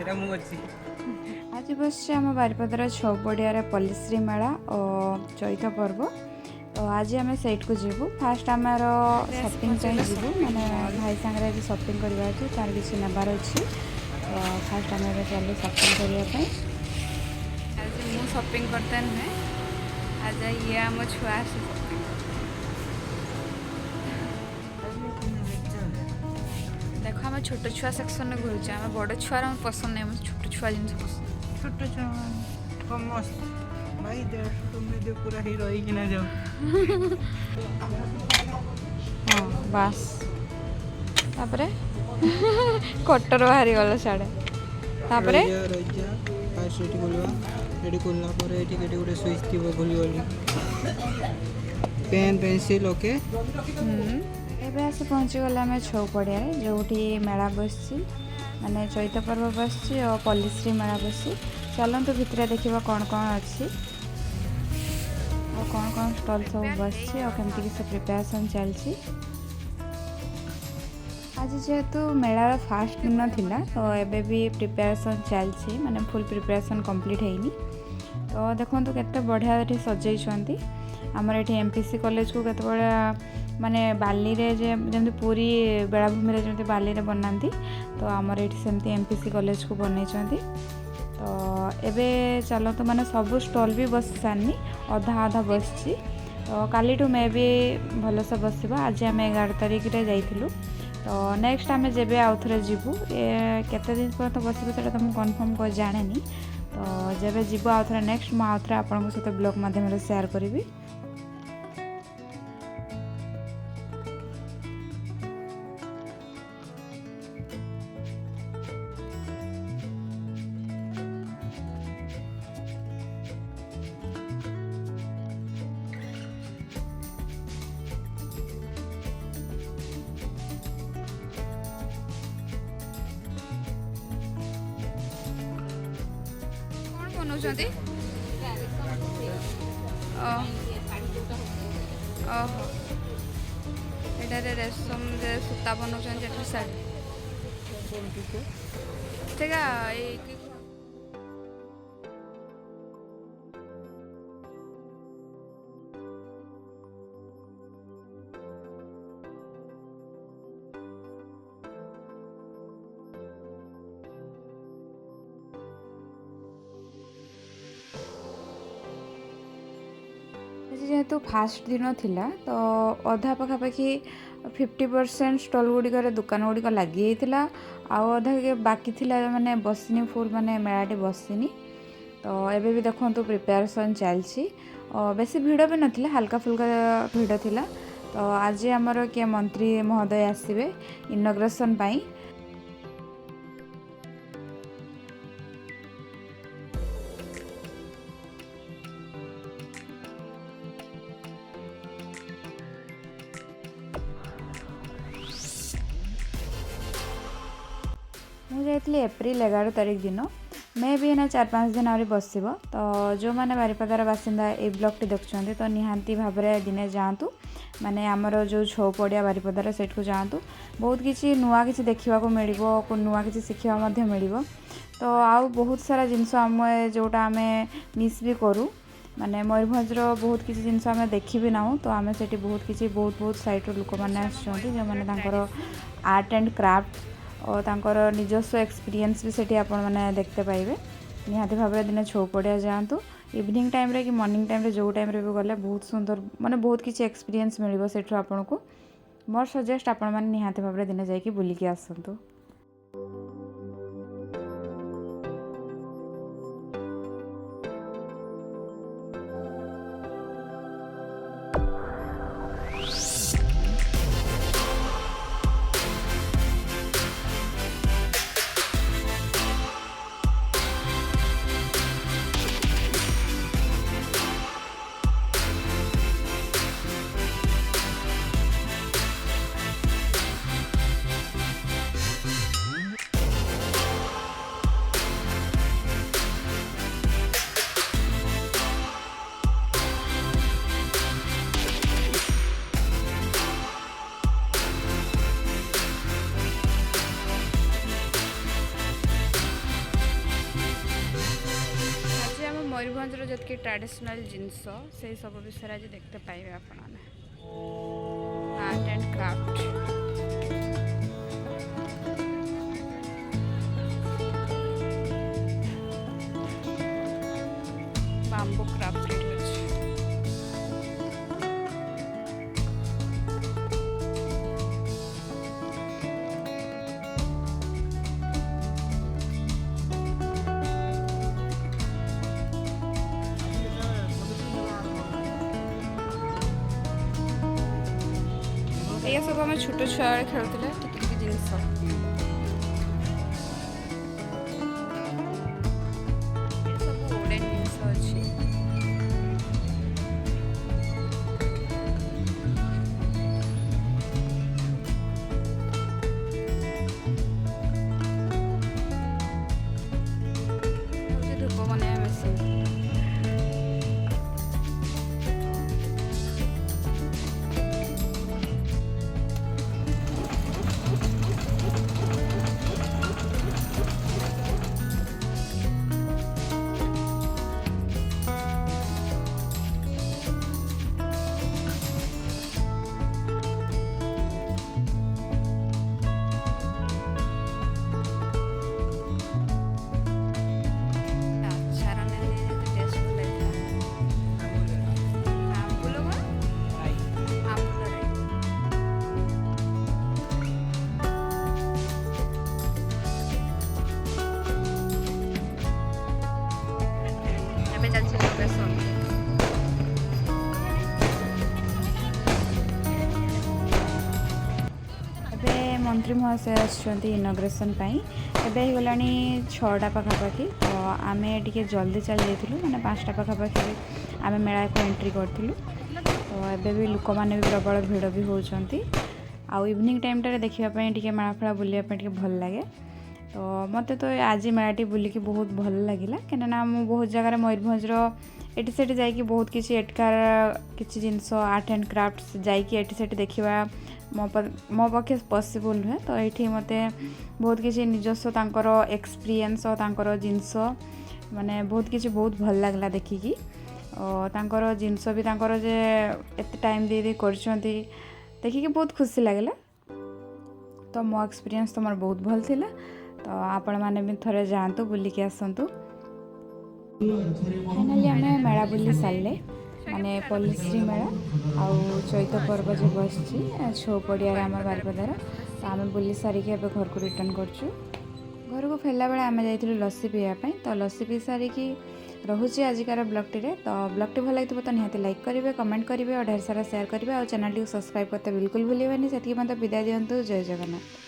आज बस आम बारिपदार छौपड़िया पल्लीश्री मेला और चैत पर्व तो आज आम सैट को जीवु फास्ट आम सपिंग जीवु माने भाई सांगे सपिंग करवा तार किसी नेबार अच्छी तो फास्ट आम चलो सपिंग करने आज मु सपिंग करते नुहे आज ये आम छुआ देख आम छोट छुआ सेक्शन में घूरुचे आम बड़ छुआ पसंद नहीं छोट छुआ जिन पसंद छोट छुआ मस्त भाई तुम पूरा हीरो ही ना जाओ हाँ बास तापरे कटर बाहरी गला साड़े तापरे फास्ट एटी खोलवा एटी खोलना पर एटी केटी गोटे स्विच थी खोली गली पेन पेंसिल ओके एबे आसी पहुँची गला आम छौपड़िया जो मेला बस माने चैत पर्व बस और पल्लीश्री मेला बस चलतु भितर देखा कौन कौन अच्छी और कौन कौन स्टल सब बस और केमती किसी प्रिपेरेसन चलती आज जेहेतु मेलार फास्ट दिन थिला तो एबे भी प्रिपेरेसन चलती माने फुल प्रिपेरेसन कंप्लीट होनी तो देखो केते बढ़िया ये सजाई आमर ये एमपीसी कॉलेज को केत माने बाली रे जमी पूरी बेलाभूमि रे जमी बाली रे बनाती तो आमर ये सेमती एमपीसी कॉलेज को बनई तो एबे चलो तो माने सब स्टॉल भी बस सारनी अधा अधा बस तो काली टू मे भी भलसे बसवा आज आम 11 तारिख रे जाइथिलु तो नेक्स्ट आम जब आउ थे जीवु केते दिन पर्यंत बसबू तो तुमको कन्फर्म कर जाने तो जब जीव आउ थे नेक्स्ट मुझे आउ थे आपन सहित ब्लॉग माध्यम शेयर करी बनाउछन्ति ओहो एटारे रेशम जे सूता बनाउछन्ति एटा साड़ी ठीक है जेहेतु फास्ट दिन थिला तो अधा पखापाखि 50% स्टल गुड़िकर दुकान गुड़िक लगी अधा के बाकी थिला माने बसनी फुल माने मेलाटी बसनी तो एबे भी देखो प्रिपेरेसन चलती बेसी भिड़ भी नथिला हल्का फुल्का भिड़ थिला तो आज आमर किए मंत्री महोदय आसबे इनॉग्रेशन पाई मुझे एप्रिल 11 तारिख दिन मे भी ना 4-5 दिन आहरी बस तो जो मैंने बारिपदार बासिंदा ये ब्लॉग टी देखुं तो निहांती भाव में दिने जातु माने आमर जो छौपड़िया बारिपदार सेट को जातु बहुत किसी नुआ किसी देखा मिल नुआ किसी शिखा मिल तो आउ बहुत सारा जिनस आम जोटा आम मिस भी करूँ माने मयूरभंजर बहुत किसी जिनस आम देखी भी ना तो आम से बहुत किसी बहुत साइड लोक मैंने जो मैंने आर्ट एंड क्राफ्ट और तांकर निजस्व एक्सपीरियंस भी सेठी आपण माने देखते पाइबे निहाती भाव में दिने छौपड़िया जातु इवनिंग टाइम रे कि मॉर्निंग टाइम रे जो टाइम रे भी गले बहुत सुंदर माने बहुत किसी एक्सपीरियंस मिलिबो सेठु आपण को मोर सजेस्ट आपण माने निहाती भाव में दिने जाई कि बुली के आसंतु। मयूरभंजर जितकी ट्रेडिशनल जिनस से सब विषय आज देखते पाइबे आपण art and craft bamboo craft ये सब आम छोट छुआ खेलुले टिक जिनस सब वुडेन जिनस अच्छी धूप बनाया मेसिन मंत्री महाशय आसुँच इनग्रेसन एवं होगा 6टा पाखापाखि तो आम टे जल्दी चली जाइलु मैंने 5टा पाखापाखि आम मेला को एंट्री करूँ तो एबे भी लोक मैंने भी प्रबल भिड़ भी होती आउ इवनिंग टाइम टारे देखापी टे मेला फेला बुलापी भल लगे तो मत तो आज मेलाटी बुलिकी बहुत भल लगे कहीं मुझे बहुत जगह मयूरभंजर एटी सेठी जाइए बहुत किसी एटकार किसी जिनस आर्ट एंड क्राफ्ट जाइए एटी सेठी देखा मो पक्षे पॉसिबल नुहे तो ये मत बहुत किसी निजस्व तांकर एक्सपीरियंस और जिनस माने बहुत किसी बहुत भल लगला देखिकी तांकर जिनस भी तांकर जे एत टाइम दे करछंती देखिकी बहुत खुशी लगला तो मो एक्सपीरियंस तो मोर बहुत भल थिला तो आपण माने भी थरे जातु बुलिकी आसतु फाइनाली आम मेला बुली सारे माने पल्लीश्री मेला आउ चैत पर्व जो बस छो पड़िया आम बारिपदार तो आम बुली सारिकी घर को रिटर्न करछु घर को फेरला बेले आम जाइलु लस्सी पीवाई तो लस्सी पी सारिकी रोचे आजिकार ब्लॉग टी तो ब्लॉग टी भल लगे तो निहाती लाइक करेंगे कमेंट करेंगे और ढेर सारा शेयर करेंगे और चैनल टी सब्सक्राइब करते बिल्कुल भूलें से मत विदाय दिंतु जय जगन्नाथ।